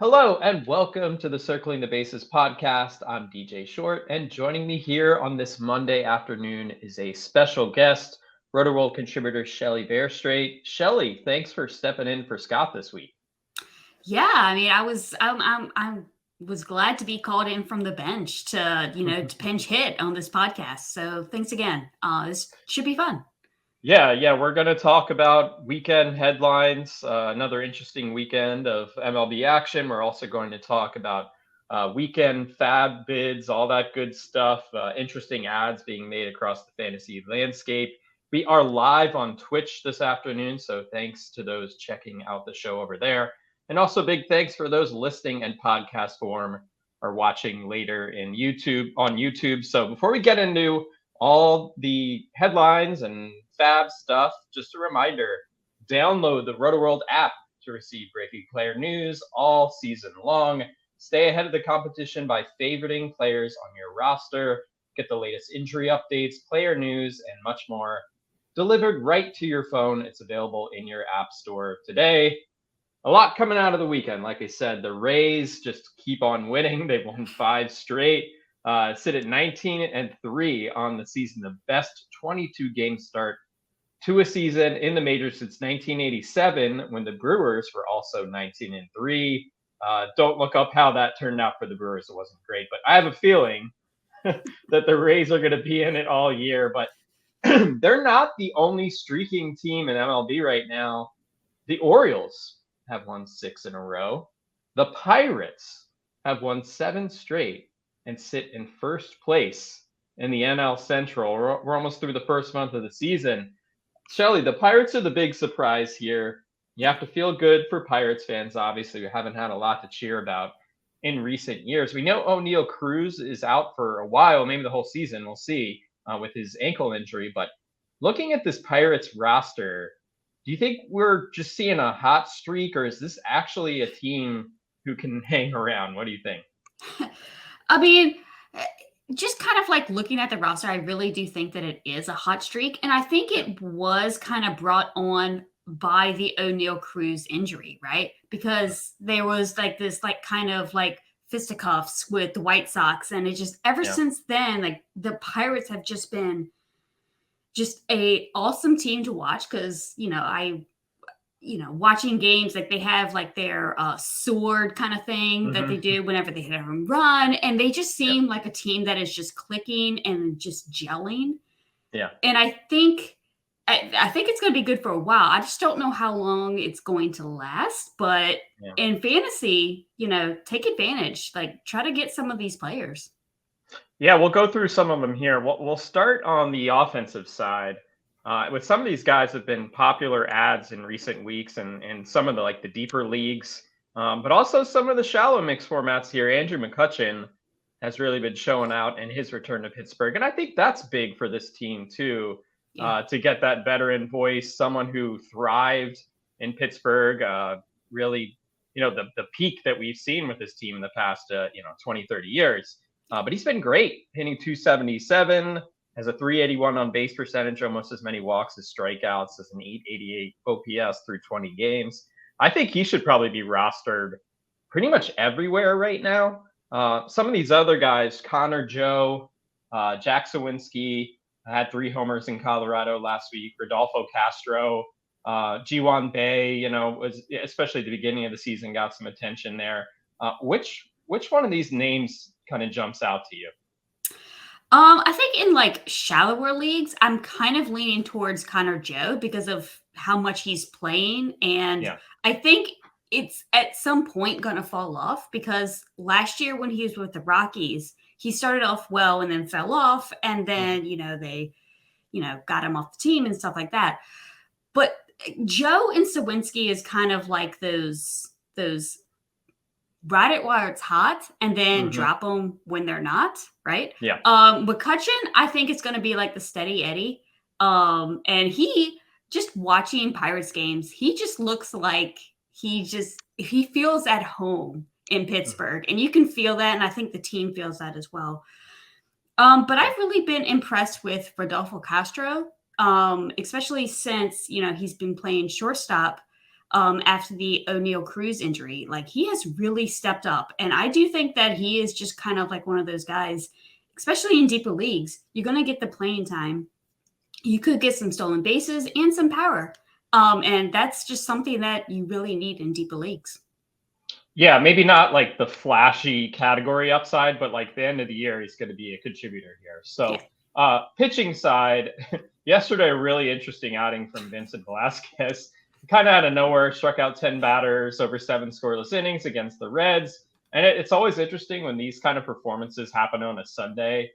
Hello and welcome to the Circling the Bases podcast. I'm DJ Short, and joining me here on this Monday afternoon is a special guest, Roto-World contributor Shelly Verougstraete. Shelly, thanks for stepping in for Scott this week. Yeah, I mean, I was glad to be called in from the bench to pinch hit on this podcast. So thanks again. This should be fun. Yeah, we're going to talk about weekend headlines, another interesting weekend of MLB action. We're also going to talk about weekend FAAB bids, all that good stuff, interesting ads being made across the fantasy landscape. We are live on Twitch this afternoon, so thanks to those checking out the show over there. And also big thanks for those listening and podcast form or watching later on YouTube. So before we get into all the headlines and FAAB stuff, just a reminder, download the Roto-World app to receive breaking player news all season long. Stay ahead of the competition by favoriting players on your roster. Get the latest injury updates, player news, and much more delivered right to your phone. It's available in your app store today. A lot coming out of the weekend. Like I said, the Rays just keep on winning. They've won 5 straight. Sit at 19-3 on the season, the best 22-game start to a season in the majors since 1987, when the Brewers were also 19-3. Don't look up how that turned out for the Brewers. It wasn't great, but I have a feeling that the Rays are going to be in it all year. But they're not the only streaking team in MLB right now. The Orioles have won 6 in a row. The Pirates have won 7 straight and sit in first place in the NL Central. We're almost through the first month of the season. Shelly, the Pirates are the big surprise here. You have to feel good for Pirates fans. Obviously, we haven't had a lot to cheer about in recent years. We know O'Neal Cruz is out for a while, maybe the whole season. We'll see with his ankle injury. But looking at this Pirates roster, do you think we're just seeing a hot streak, or is this actually a team who can hang around? What do you think? I mean, just kind of like looking at the roster, I really do think that it is a hot streak. And I think it was kind of brought on by the O'Neal Cruz injury, right? Because there was like this like kind of like fisticuffs with the White Sox. And it just ever since then, like the Pirates have just been just a awesome team to watch because, watching games, like they have like their sword kind of thing that they do whenever they hit a home run. And they just seem like a team that is just clicking and just gelling. Yeah. And I think it's going to be good for a while. I just don't know how long it's going to last. But in fantasy, take advantage. Like try to get some of these players. Yeah, we'll go through some of them here. We'll start on the offensive side. With some of these guys have been popular ads in recent weeks and some of the deeper leagues, but also some of the shallow mix formats here. Andrew McCutchen has really been showing out in his return to Pittsburgh. And I think that's big for this team too, to get that veteran voice, someone who thrived in Pittsburgh, really, the peak that we've seen with this team in the past, 20, 30 years. But he's been great, hitting 277, has a 381 on base percentage, almost as many walks as strikeouts, as an 888 OPS through 20 games. I think he should probably be rostered pretty much everywhere right now. Some of these other guys, Connor Joe, Jack Sawinski, had 3 homers in Colorado last week. Rodolfo Castro, Ji-Hwan Bae, was especially at the beginning of the season, got some attention there. Which one of these names kind of jumps out to you? I think in like shallower leagues, I'm kind of leaning towards Connor Joe because of how much he's playing. And I think it's at some point going to fall off because last year when he was with the Rockies, he started off well and then fell off. And then, they, got him off the team and stuff like that. But Joe and Sawinski is kind of like those ride it while it's hot and then drop them when they're not, right? Yeah. McCutchen, I think it's going to be like the steady Eddie. And he just watching Pirates games, he just looks like he feels at home in Pittsburgh. And you can feel that. And I think the team feels that as well. But I've really been impressed with Rodolfo Castro, especially since, he's been playing shortstop. after the O'Neal Cruz injury. Like, he has really stepped up. And I do think that he is just kind of like one of those guys, especially in deeper leagues. You're going to get the playing time. You could get some stolen bases and some power. And that's just something that you really need in deeper leagues. Yeah, maybe not like the flashy category upside, but like the end of the year, he's going to be a contributor here. So pitching side, yesterday, a really interesting outing from Vincent Velasquez. Kind of out of nowhere, struck out 10 batters over 7 scoreless innings against the Reds. And it's always interesting when these kind of performances happen on a Sunday.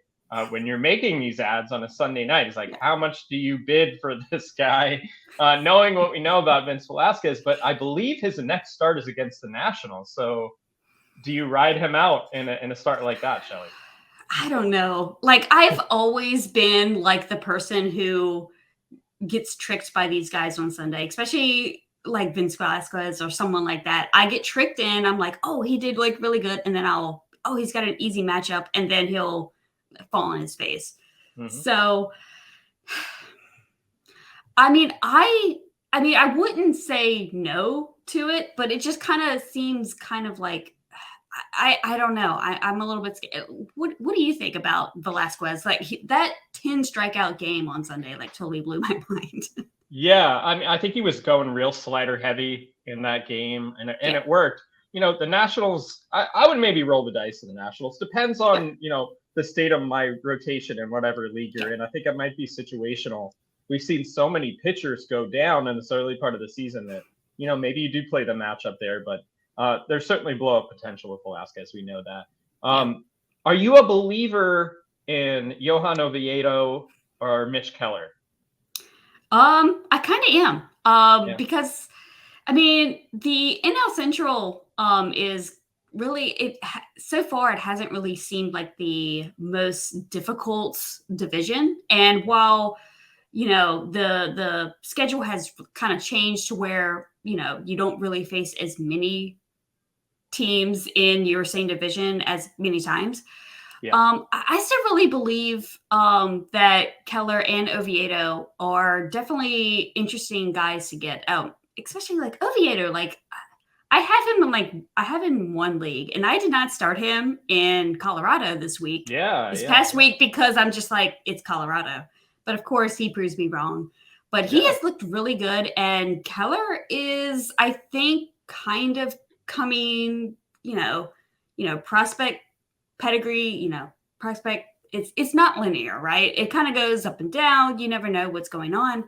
When you're making these ads on a Sunday night, it's like, how much do you bid for this guy? Knowing what we know about Vince Velasquez, but I believe his next start is against the Nationals. So do you ride him out in a start like that, Shelly? I don't know. Like, I've always been like the person who gets tricked by these guys on Sunday, especially like Vince Velasquez or someone like that. I get tricked in. I'm like, oh, he did like really good. And then he's got an easy matchup. And then he'll fall on his face. Mm-hmm. So, I mean, I wouldn't say no to it, but it just kind of seems kind of like, I don't know. I'm a little bit scared. What do you think about Velasquez? Like, that 10 strikeout game on Sunday, like, totally blew my mind. Yeah. I mean, I think he was going real slider heavy in that game, and it worked. You know, the Nationals, I would maybe roll the dice in the Nationals. Depends on, the state of my rotation in whatever league you're in. I think it might be situational. We've seen so many pitchers go down in this early part of the season that, maybe you do play the matchup there, but there's certainly blow-up potential with Velasquez. We know that. Are you a believer in Johan Oviedo or Mitch Keller? I kind of am. Because, I mean, the NL Central is really, so far it hasn't really seemed like the most difficult division. And while, the schedule has kind of changed to where, you don't really face as many teams in your same division as many times. I still really believe that Keller and Oviedo are definitely interesting guys to get out, especially like Oviedo. Like, I have him in one league, and I did not start him in Colorado this week. This past week, because I'm just like, it's Colorado. But of course, he proves me wrong. But he has looked really good, and Keller is, I think, kind of coming, prospect pedigree, prospect. It's not linear, right? It kind of goes up and down. You never know what's going on.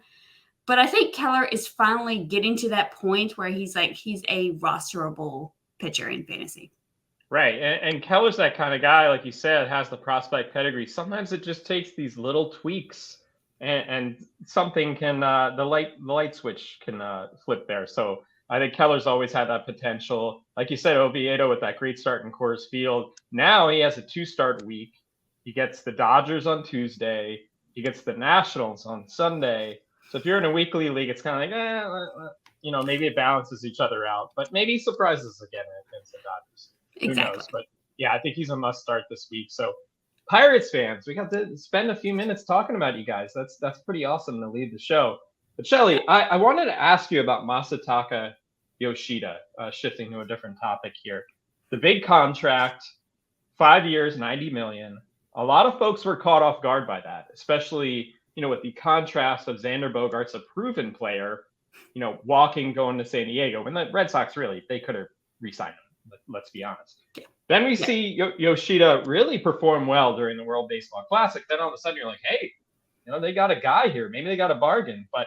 But I think Keller is finally getting to that point where he's a rosterable pitcher in fantasy. Right. And Keller's that kind of guy, like you said, has the prospect pedigree. Sometimes it just takes these little tweaks and something can, the light switch can flip there. So I think Keller's always had that potential. Like you said, Oviedo with that great start in Coors Field. Now he has a 2-start week. He gets the Dodgers on Tuesday. He gets the Nationals on Sunday. So if you're in a weekly league, it's kind of like, maybe it balances each other out. But maybe he surprises again against the Dodgers. Exactly. Who knows? But yeah, I think he's a must start this week. So Pirates fans, we got to spend a few minutes talking about you guys. That's pretty awesome to lead the show. But Shelly, I wanted to ask you about Masataka Yoshida, shifting to a different topic here. The big contract, 5 years, $90 million. A lot of folks were caught off guard by that, especially, with the contrast of Xander Bogaerts, a proven player, walking, going to San Diego. When the Red Sox they could have re-signed him, let's be honest. Yeah. Then we see Yoshida really perform well during the World Baseball Classic. Then all of a sudden you're like, hey, they got a guy here. Maybe they got a bargain. But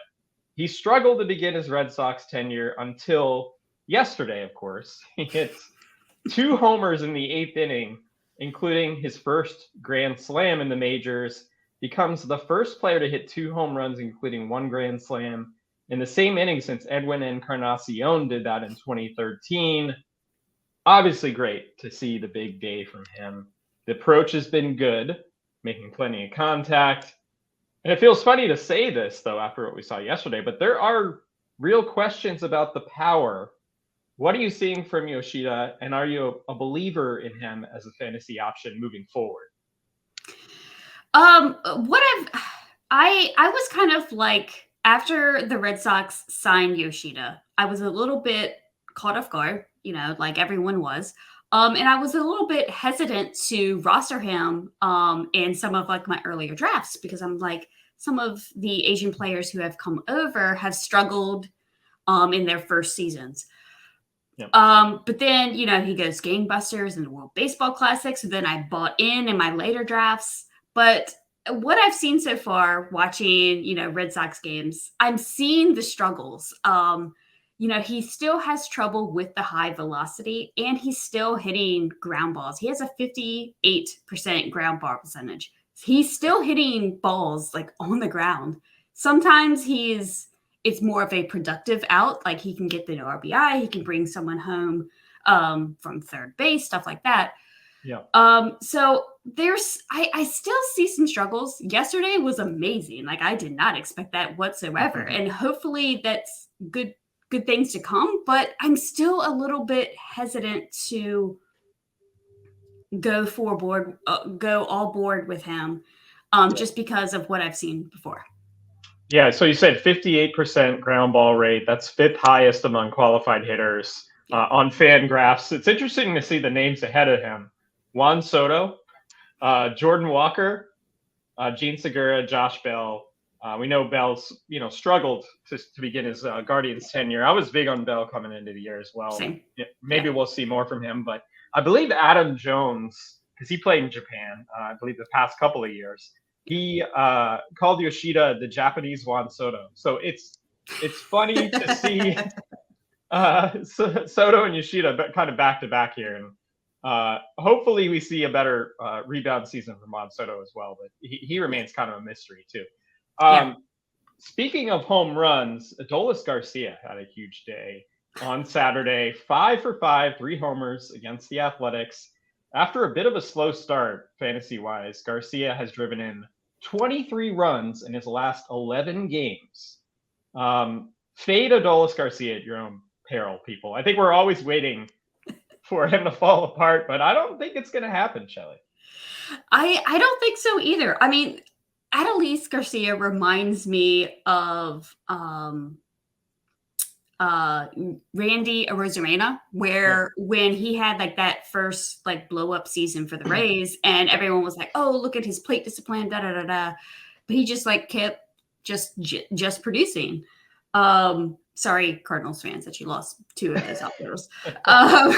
he struggled to begin his Red Sox tenure until yesterday, of course. He hits 2 homers in the 8th inning, including his first grand slam in the majors. Becomes the first player to hit 2 home runs, including 1 grand slam in the same inning since Edwin Encarnacion did that in 2013. Obviously great to see the big day from him. The approach has been good, making plenty of contact. And it feels funny to say this, though, after what we saw yesterday, but there are real questions about the power. What are you seeing from Yoshida, and are you a believer in him as a fantasy option moving forward? I was kind of like, after the Red Sox signed Yoshida, I was a little bit caught off guard, like everyone was. And I was a little bit hesitant to roster him in some of like my earlier drafts because I'm like, some of the Asian players who have come over have struggled in their first seasons. Yep. But then, he goes gangbusters in the World Baseball Classic. So then I bought in my later drafts. But what I've seen so far watching, Red Sox games, I'm seeing the struggles. He still has trouble with the high velocity and he's still hitting ground balls. He has a 58% ground ball percentage. He's still hitting balls like on the ground. Sometimes it's more of a productive out. Like he can get the RBI, he can bring someone home from third base, stuff like that. Yeah. So I still see some struggles. Yesterday was amazing. Like I did not expect that whatsoever. Mm-hmm. And hopefully that's good things to come. But I'm still a little bit hesitant to go all board with him, just because of what I've seen before. Yeah, so you said 58% ground ball rate. That's fifth highest among qualified hitters on FanGraphs. It's interesting to see the names ahead of him: Juan Soto, Jordan Walker, Gene Segura, Josh Bell. We know Bell's struggled to begin his Guardians tenure. I was big on Bell coming into the year as well. Same. Maybe we'll see more from him, but I believe Adam Jones, because he played in Japan, I believe the past couple of years, he called Yoshida the Japanese Juan Soto. So it's funny to see Soto and Yoshida kind of back to back here, and hopefully we see a better rebound season from Juan Soto as well. But he remains kind of a mystery too. Speaking of home runs, Adolis Garcia had a huge day on Saturday. 5 for 5, 3 homers against the Athletics. After a bit of a slow start, fantasy-wise, Garcia has driven in 23 runs in his last 11 games. Fade Adolis Garcia at your own peril, people. I think we're always waiting for him to fall apart, but I don't think it's going to happen, Shelly. I don't think so either. I mean, Adolis Garcia reminds me of Randy Arozarena, where when he had like that first like blow up season for the Rays, and everyone was like, "Oh, look at his plate discipline, da da da da," but he just like kept just producing. Sorry, Cardinals fans, that you lost 2 of those outfielders. But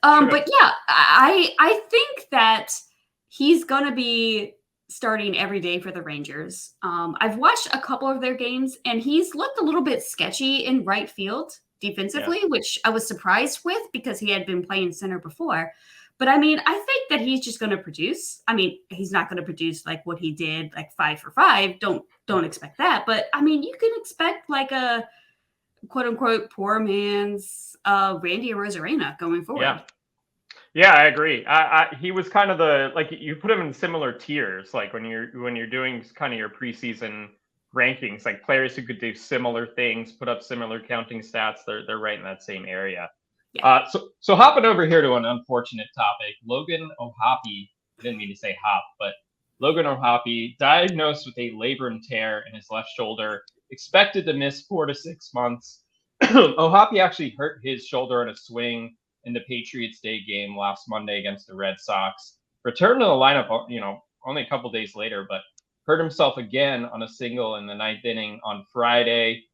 yeah, I think that he's gonna be starting every day for the Rangers. I've watched a couple of their games, and he's looked a little bit sketchy in right field defensively, which I was surprised with because he had been playing center before. But I mean, I think that he's just going to produce. I mean, he's not going to produce like what he did, like 5 for 5. Don't expect that. But I mean, you can expect like a quote unquote poor man's Randy Arozarena going forward. Yeah, I agree. He was kind of you put him in similar tiers, like when you're doing kind of your preseason rankings, like players who could do similar things, put up similar counting stats. They're right in that same area. Yeah. So hopping over here to an unfortunate topic, Logan O'Hoppe. I didn't mean to say hop, but Logan O'Hoppe diagnosed with a labrum tear in his left shoulder, expected to miss 4 to 6 months. O'Hoppe actually hurt his shoulder in a swing in the Patriots Day game last Monday against the Red Sox. Returned to the lineup, only a couple days later, but hurt himself again on a single in the 9th inning on Friday.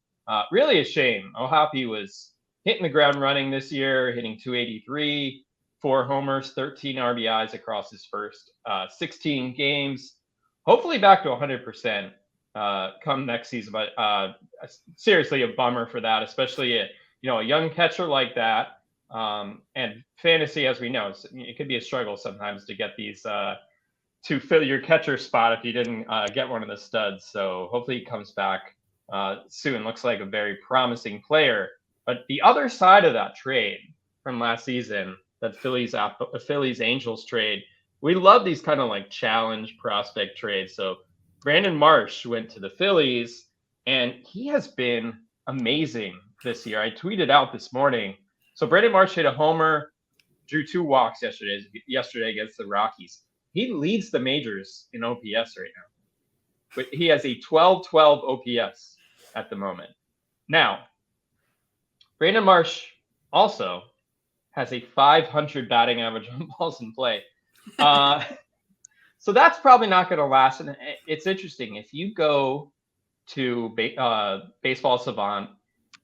Really a shame. O'Hoppe was hitting the ground running this year, hitting 283, 4 homers, 13 RBIs across his first 16 games. Hopefully back to 100% come next season. But seriously, a bummer for that, especially a young catcher like that. And fantasy, as we know, it could be a struggle sometimes to get these to fill your catcher spot if you didn't get one of the studs. So hopefully he comes back soon. Looks like a very promising player. But the other side of that trade from last season, that Phillies Angels trade, we love these kind of like challenge prospect trades. So Brandon Marsh went to the Phillies, and he has been amazing this year. I tweeted out this morning. So Brandon Marsh hit a homer, drew 2 walks yesterday against the Rockies. He leads the majors in OPS right now. But he has a 12-12 OPS at the moment. Now, Brandon Marsh also has a 500 batting average on balls in play. So that's probably not going to last. And it's interesting. If you go to Baseball Savant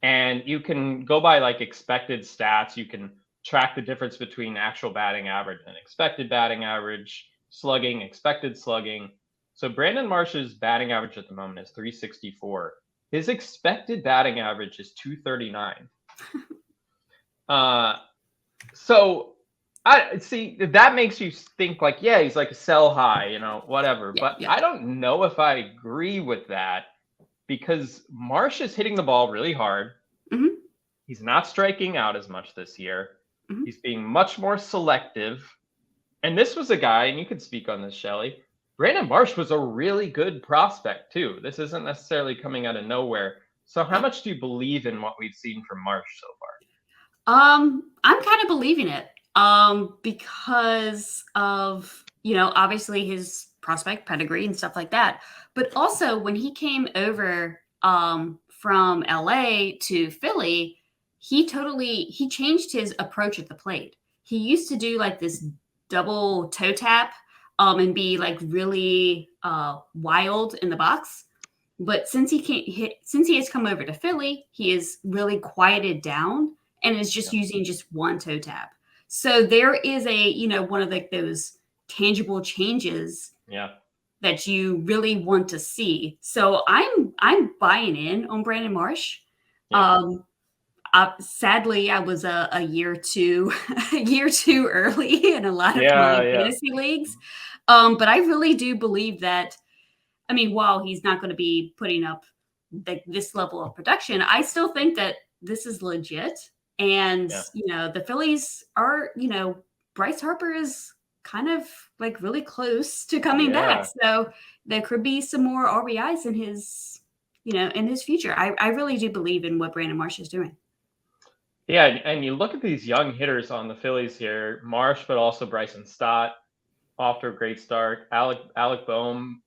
and you can go by like expected stats, you can track the difference between actual batting average and expected batting average, slugging, expected slugging. So Brandon Marsh's batting average at the moment is 364. His expected batting average is 239. So I see that makes you think like, yeah, he's like a sell high, whatever. Yeah, but yeah. I don't know if I agree with that because Marsh is hitting the ball really hard. Mm-hmm. He's not striking out as much this year. Mm-hmm. He's being much more selective. And this was a guy, and you could speak on this, Shelly. Brandon Marsh was a really good prospect too. This isn't necessarily coming out of nowhere. So how much do you believe in what we've seen from Marsh so far? I'm kind of believing it because of, obviously his prospect pedigree and stuff like that. But also when he came over from LA to Philly, he changed his approach at the plate. He used to do like this double toe tap and be like really wild in the box. But since he has come over to Philly, he is really quieted down and is just using just one toe tap. So there is one of like those tangible changes that you really want to see. So I'm buying in on Brandon Marsh. Sadly, I was a year too early in a lot of my fantasy leagues. But I really do believe that, I mean, while he's not going to be putting up this level of production, I still think that this is legit. And, the Phillies are, Bryce Harper is kind of like really close to coming back. So there could be some more RBIs in his, in his future. I really do believe in what Brandon Marsh is doing. Yeah, and you look at these young hitters on the Phillies here, Marsh, but also Bryson Stott, off to a great start. Alec Boehm,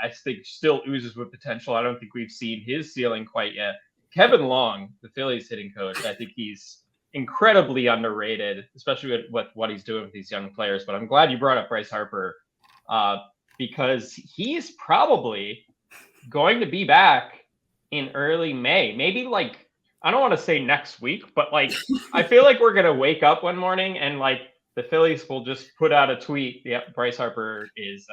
I think still oozes with potential. I don't think we've seen his ceiling quite yet. Kevin Long, the Phillies hitting coach, I think he's incredibly underrated, especially with what he's doing with these young players. But I'm glad you brought up Bryce Harper because he's probably going to be back in early May. Maybe like, I don't want to say next week, but like, I feel like we're going to wake up one morning and like the Phillies will just put out a tweet. Yep, Bryce Harper is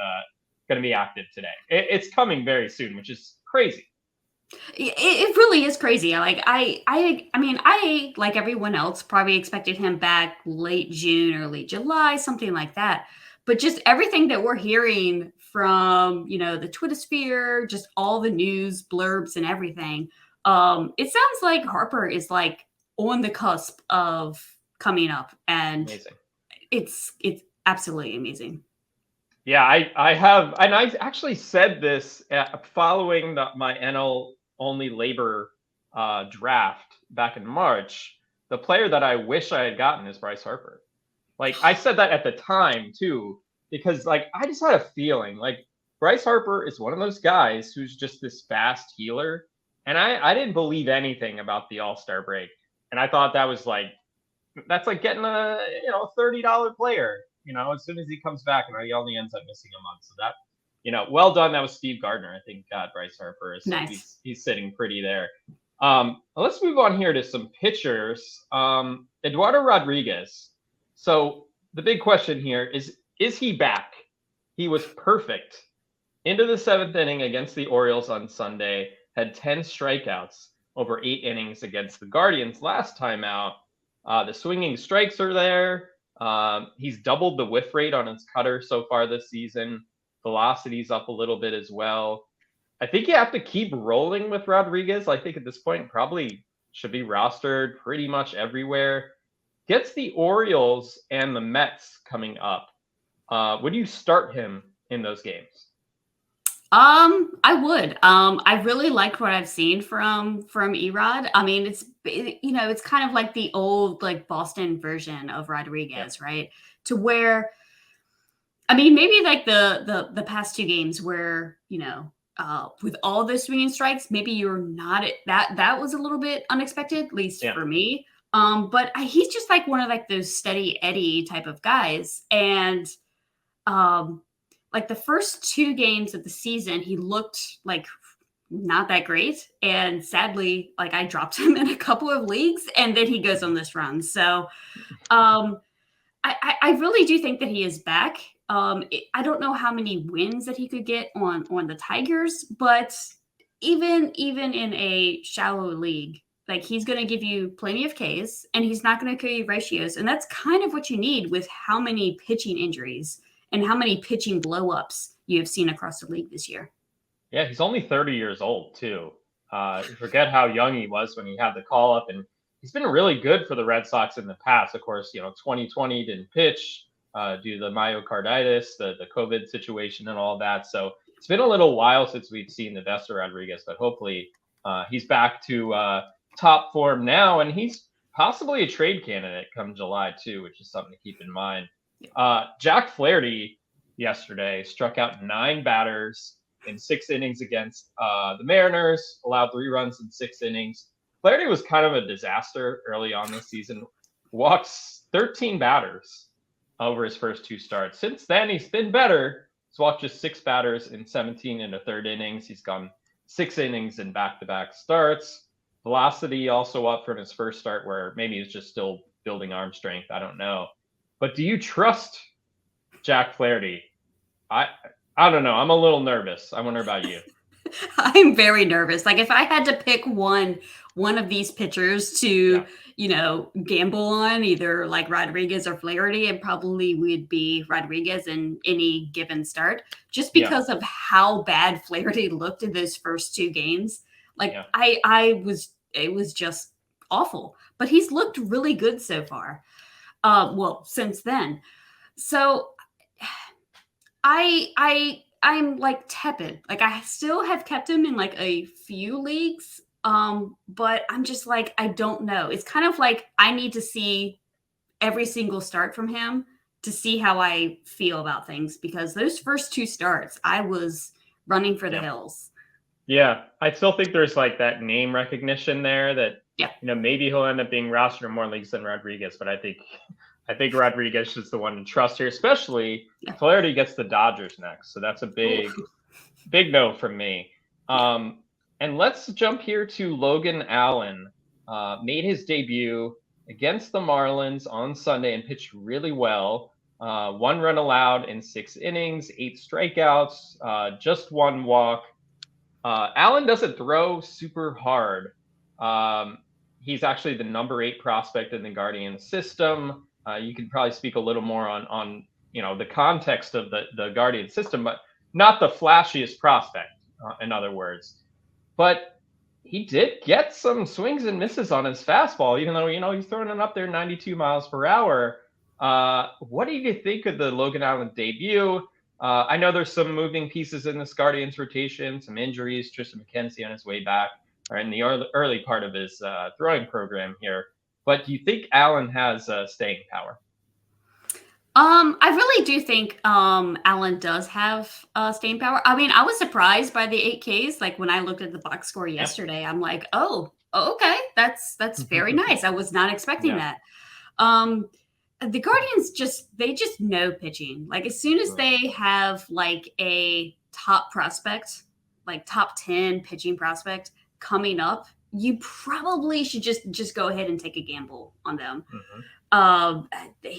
going to be active today. It's coming very soon, which is crazy. It really is crazy. Like I mean, I like everyone else probably expected him back late June, early July, something like that. But just everything that we're hearing from, the Twitter sphere, just all the news blurbs and everything, it sounds like Harper is like on the cusp of coming up, and amazing. It's absolutely amazing. Yeah, I have, and I actually said this following my NL only labor draft back in March. The player that I wish I had gotten is Bryce Harper. Like I said that at the time too, because like I just had a feeling like Bryce Harper is one of those guys who's just this fast healer, and I didn't believe anything about the All-Star break, and I thought that's like getting a $30 player. As soon as he comes back, and he only ends up missing a month. So that, well done. That was Steve Gardner. I think Bryce Harper is nice. He's sitting pretty there. Let's move on here to some pitchers. Eduardo Rodriguez. So the big question here is he back? He was perfect. Into the seventh inning against the Orioles on Sunday, had 10 strikeouts over 8 innings against the Guardians last time out. The swinging strikes are there. He's doubled the whiff rate on his cutter so far this season. Velocity's up a little bit as well. I think you have to keep rolling with Rodriguez. I think at this point probably should be rostered pretty much everywhere. Gets the Orioles and the Mets coming up. Would you start him in those games? I would. I really like what I've seen from Erod. I mean, it's kind of like the old like Boston version of Rodriguez, right? To where, I mean, maybe like the past 2 games where with all those swinging strikes, maybe you're not at that was a little bit unexpected, at least for me. But he's just like one of like those steady Eddie type of guys. And like the first 2 games of the season, he looked like not that great. And sadly, like I dropped him in a couple of leagues and then he goes on this run. So I really do think that he is back. I don't know how many wins that he could get on the Tigers, but even in a shallow league, like he's going to give you plenty of Ks and he's not going to kill you ratios. And that's kind of what you need with how many pitching injuries and how many pitching blowups you have seen across the league this year. Yeah, he's only 30 years old too. You forget how young he was when he had the call up, and he's been really good for the Red Sox in the past. Of course, 2020 didn't pitch due to the myocarditis, the COVID situation and all that. So it's been a little while since we've seen the best of Rodriguez, but hopefully he's back to top form now, and he's possibly a trade candidate come July too, which is something to keep in mind. Jack Flaherty yesterday struck out 9 batters in 6 innings against the Mariners, allowed 3 runs in 6 innings. Flaherty was kind of a disaster early on this season. Walks 13 batters over his first 2 starts. Since then, he's been better. He's walked just 6 batters in 17 and a third innings. He's gone 6 innings in back-to-back starts. Velocity also up from his first start, where maybe he's just still building arm strength. I don't know. But do you trust Jack Flaherty? I don't know. I'm a little nervous. I wonder about you. I'm very nervous. Like if I had to pick one of these pitchers to, gamble on, either like Rodriguez or Flaherty, it probably would be Rodriguez in any given start, just because of how bad Flaherty looked in those first 2 games. Like it was just awful, but he's looked really good so far. Since then. So I'm like tepid. Like I still have kept him in like a few leagues. But I'm just like, I don't know. It's kind of like I need to see every single start from him to see how I feel about things, because those first 2 starts, I was running for the hills. Yeah. I still think there's like that name recognition there that, maybe he'll end up being rostered in more leagues than Rodriguez, but I think Rodriguez is the one to trust here, especially Flaherty gets the Dodgers next. So that's a big no from me. And let's jump here to Logan Allen. Made his debut against the Marlins on Sunday and pitched really well. 1 run allowed in 6 innings, 8 strikeouts, just 1 walk. Allen doesn't throw super hard. He's actually the number 8 prospect in the Guardian system. You can probably speak a little more on the context of the Guardian system, but not the flashiest prospect, in other words. But he did get some swings and misses on his fastball, even though he's throwing it up there 92 miles per hour. What do you think of the Logan Allen debut? I know there's some moving pieces in this Guardians rotation, some injuries. Tristan McKenzie on his way back, or in the early part of his throwing program here. But do you think Allen has staying power? I really do think Allen does have staying power. I mean, I was surprised by the 8 Ks. Like when I looked at the box score yesterday, I'm like, oh, okay, that's very nice. I was not expecting that. The Guardians just know pitching. Like as soon as they have like a top prospect, like top 10 pitching prospect coming up, you probably should just go ahead and take a gamble on them. I'm a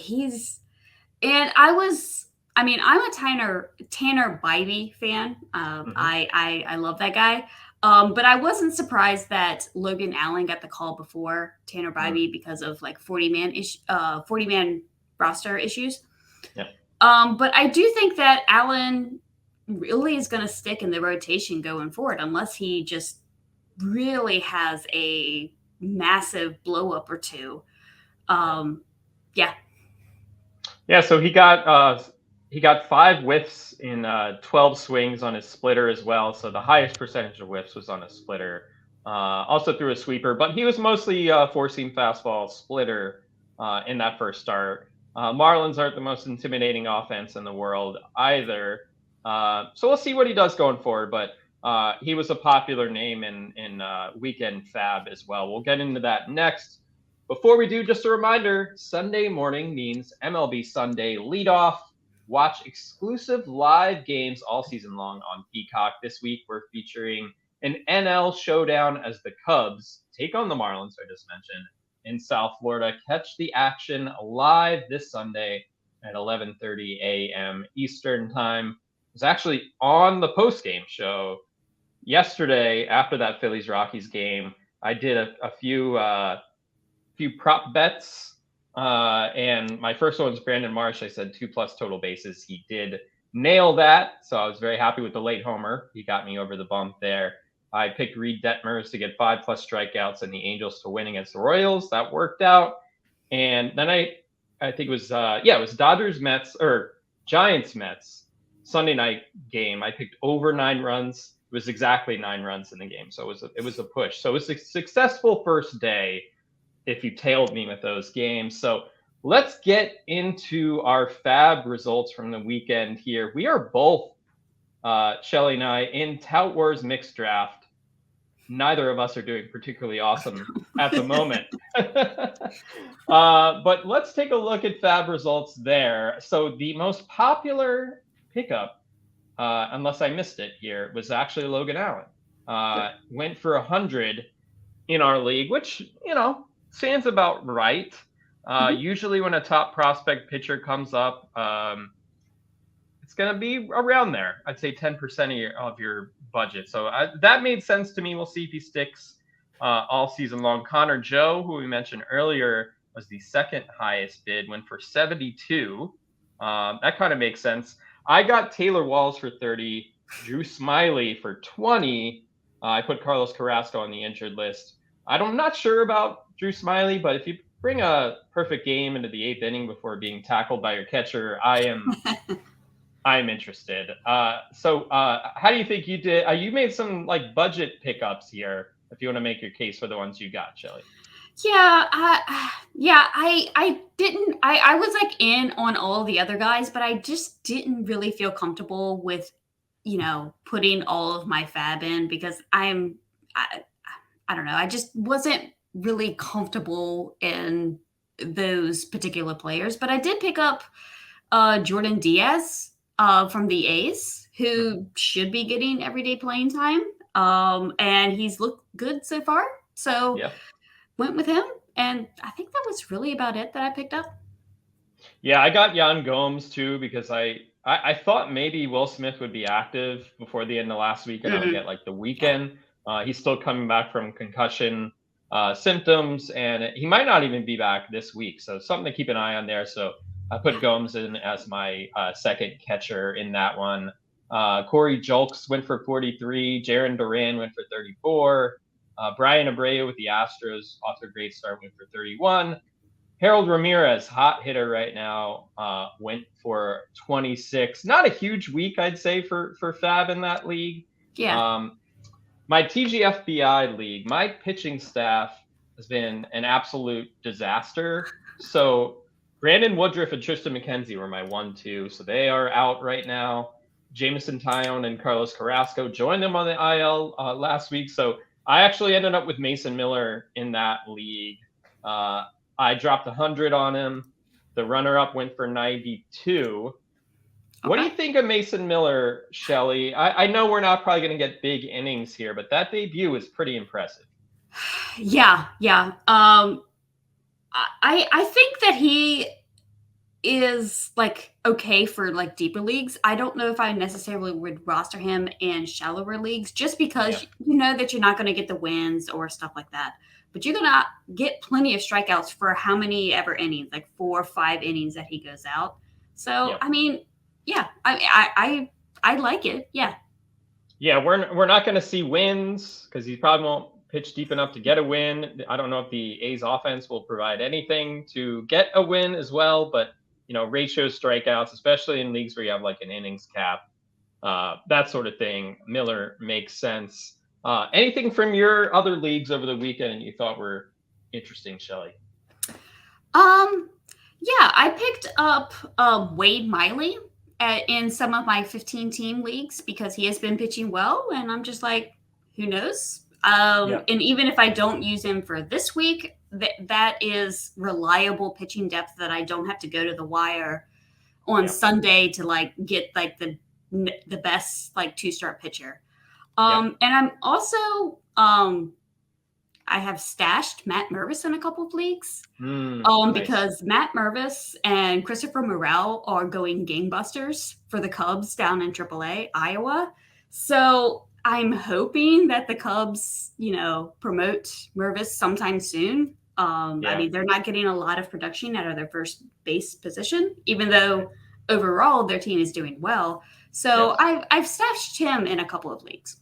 Tanner Bybee fan. I love that guy. But I wasn't surprised that Logan Allen got the call before Tanner Bybee because of like 40-man roster issues. But I do think that Allen really is going to stick in the rotation going forward, unless he just really has a massive blow up or 2. So he got 5 whiffs in 12 swings on his splitter as well. So the highest percentage of whiffs was on a splitter. Also threw a sweeper, but he was mostly 4-seam fastball splitter in that first start. Marlins aren't the most intimidating offense in the world either. So we'll see what he does going forward. But he was a popular name in weekend FAAB as well. We'll get into that next. Before we do, just a reminder, Sunday morning means MLB Sunday Leadoff. Watch exclusive live games all season long on Peacock. This week, we're featuring an NL showdown as the Cubs take on the Marlins, I just mentioned, in South Florida. Catch the action live this Sunday at 11:30 a.m. Eastern Time. I was actually on the post-game show yesterday after that Phillies-Rockies game. I did a few prop bets, and my first one was Brandon Marsh. I said 2+ total bases. He did nail that, so I was very happy with the late homer. He got me over the bump there. I picked Reed Detmers to get 5+ strikeouts and the Angels to win against the Royals. That worked out. And then I think it was it was Dodgers Mets or Giants Mets Sunday night game. I picked over 9 runs. It was exactly 9 runs in the game, so it was a push. So it was a successful first day if you tailed me with those games. So let's get into our FAAB results from the weekend here. We are both, Shelly and I, in Tout Wars Mixed Draft. Neither of us are doing particularly awesome at the moment. But let's take a look at FAAB results there. So the most popular pickup, unless I missed it here, was actually Logan Allen. Went for 100 in our league, which, sounds about right. Usually when a top prospect pitcher comes up, it's going to be around there. I'd say 10% of your budget. So that made sense to me. We'll see if he sticks all season long. Connor Joe, who we mentioned earlier, was the second highest bid, went for 72. That kind of makes sense. I got Taylor Walls for 30, Drew Smiley for 20. I put Carlos Carrasco on the injured list. I'm not sure about Drew Smiley, but if you bring a perfect game into the 8th inning before being tackled by your catcher, I'm interested. So how do you think you did? You made some budget pickups here. If you want to make your case for the ones you got, Shelly. Yeah, I didn't. I was in on all the other guys, but I just didn't really feel comfortable with, putting all of my FAAB in because I don't know. I just wasn't really comfortable in those particular players, but I did pick up Jordan Diaz from the A's, who should be getting everyday playing time. And he's looked good so far. So went with him. And I think that was really about it that I picked up. Yeah, I got Yan Gomes too, because I thought maybe Will Smith would be active before the end of last week and I would get the weekend. He's still coming back from concussion symptoms, and he might not even be back this week. So something to keep an eye on there. So I put Gomes in as my second catcher in that one. Corey Julks went for 43. Jarren Duran went for 34. Brian Abreu with the Astros, off to a great start, went for 31. Harold Ramirez, hot hitter right now, went for 26. Not a huge week, I'd say, for FAAB in that league. Yeah. My TGFBI league, my pitching staff has been an absolute disaster. So Brandon Woodruff and Tristan McKenzie were my 1-2. So they are out right now. Jameson Taillon and Carlos Carrasco joined them on the IL last week. So I actually ended up with Mason Miller in that league. I dropped 100 on him. The runner-up went for 92. Okay. What do you think of Mason Miller, Shelly? I know we're not probably going to get big innings here, but that debut is pretty impressive. Yeah. I think that he is okay for deeper leagues. I don't know if I necessarily would roster him in shallower leagues just because you know that you're not going to get the wins or stuff like that. But you're going to get plenty of strikeouts for how many ever innings, 4 or 5 innings that he goes out. So, I mean, I like it. Yeah. Yeah, we're not going to see wins because he probably won't pitch deep enough to get a win. I don't know if the A's offense will provide anything to get a win as well, but ratio strikeouts, especially in leagues where you have an innings cap, that sort of thing. Miller makes sense. Anything from your other leagues over the weekend you thought were interesting, Shelly? Yeah, I picked up Wade Miley in some of my 15-team leagues because he has been pitching well, and I'm just like, who knows? And even if I don't use him for this week, that is reliable pitching depth that I don't have to go to the wire on Sunday to like get like the best like 2-start pitcher. And I'm also I have stashed Matt Mervis in a couple of leagues because Matt Mervis and Christopher Morel are going gangbusters for the Cubs down in AAA, Iowa. So I'm hoping that the Cubs, promote Mervis sometime soon. I mean, they're not getting a lot of production out of their first base position, even though overall their team is doing well. So I've stashed him in a couple of leagues.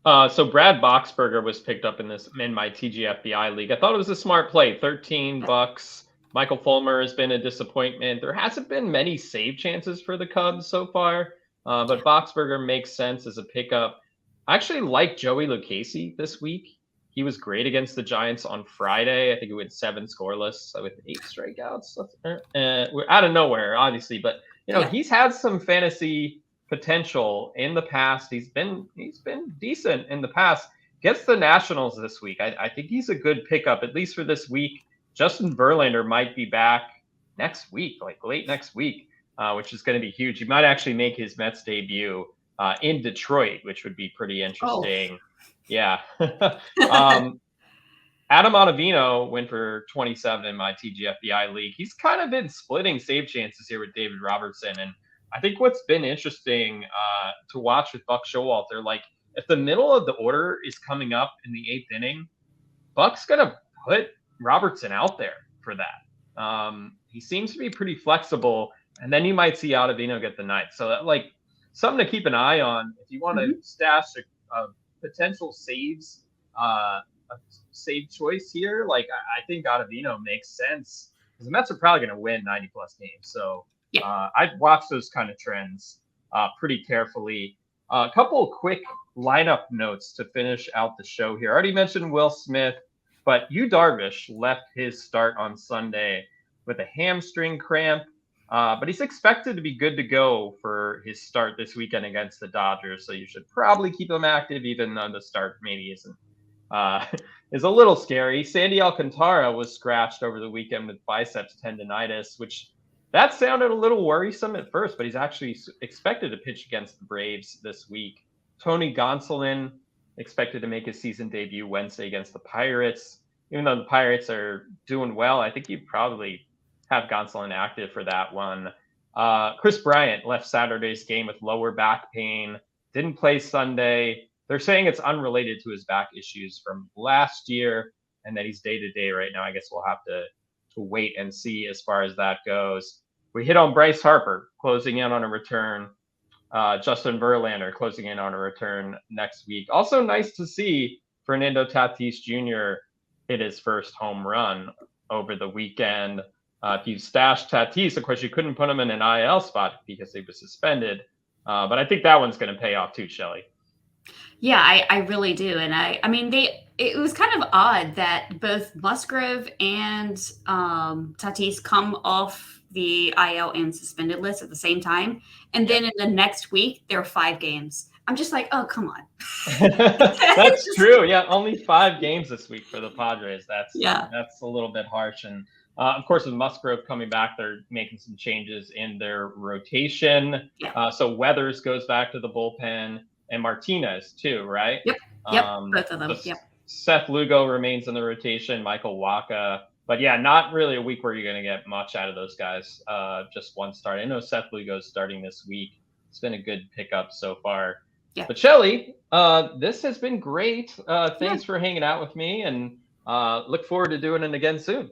So Brad Boxberger was picked up in my TGFBI league. I thought it was a smart play. $13. Michael Fulmer has been a disappointment. There hasn't been many save chances for the Cubs so far, but Boxberger makes sense as a pickup. I actually like Joey Lucchesi this week. He was great against the Giants on Friday. I think he went 7 scoreless with 8 strikeouts. We're out of nowhere, obviously, but he's had some fantasy potential in the past. He's been decent in the past. Gets the Nationals this week. I think he's a good pickup, at least for this week. Justin Verlander might be back next week, like late next week, which is going to be huge. He might actually make his Mets debut in Detroit, which would be pretty interesting. Yeah. Adam Ottavino went for 27 in my TGFBI league. He's kind of been splitting save chances here with David Robertson, and I think what's been interesting to watch with Buck Showalter, like if the middle of the order is coming up in the 8th inning, Buck's going to put Robertson out there for that. He seems to be pretty flexible, and then you might see Ottavino get the 9th. So that, like, something to keep an eye on if you want to stash a potential saves, a save choice here. Like I think Ottavino makes sense because the Mets are probably going to win 90+ games. So I'd watch those kind of trends pretty carefully. A couple of quick lineup notes to finish out the show here. I already mentioned Will Smith, but Yu Darvish left his start on Sunday with a hamstring cramp, but he's expected to be good to go for his start this weekend against the Dodgers. So you should probably keep him active, even though the start maybe isn't is a little scary. Sandy Alcantara was scratched over the weekend with biceps tendonitis, which that sounded a little worrisome at first, but he's actually expected to pitch against the Braves this week. Tony Gonsolin expected to make his season debut Wednesday against the Pirates. Even though the Pirates are doing well, I think you'd probably have Gonsolin active for that one. Chris Bryant left Saturday's game with lower back pain, didn't play Sunday. They're saying it's unrelated to his back issues from last year and that he's day-to-day right now. I guess we'll have to wait and see as far as that goes. We hit on Bryce Harper closing in on a return. Justin Verlander closing in on a return next week. Also nice to see Fernando Tatis Jr. hit his first home run over the weekend. If you stashed Tatis, of course, you couldn't put him in an IL spot because he was suspended. But I think that one's going to pay off too, Shelly. Yeah, I really do. And I mean, it was kind of odd that both Musgrove and Tatis come off the IL and suspended list at the same time. And then in the next week, there are 5 games. I'm just like, oh, come on. That's true. Yeah, only 5 games this week for the Padres. That's a little bit harsh. And of course, with Musgrove coming back, they're making some changes in their rotation. Yeah. So Weathers goes back to the bullpen. And Martinez too, right? Yep, both of them. So Seth Lugo remains in the rotation, Michael Wacha. But yeah, not really a week where you're going to get much out of those guys. Just one start. I know Seth Lugo's starting this week. It's been a good pickup so far. Yeah. But Shelly, this has been great. Thanks for hanging out with me, and look forward to doing it again soon.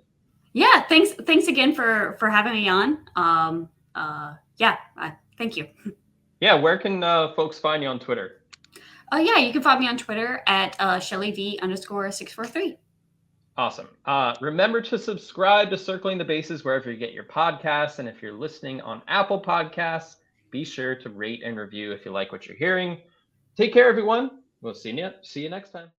Yeah, thanks again for having me on. Thank you. Yeah, where can folks find you on Twitter? You can find me on Twitter at ShellyV_643. Awesome. Remember to subscribe to Circling the Bases wherever you get your podcasts. And if you're listening on Apple Podcasts, be sure to rate and review if you like what you're hearing. Take care, everyone. We'll see you next time.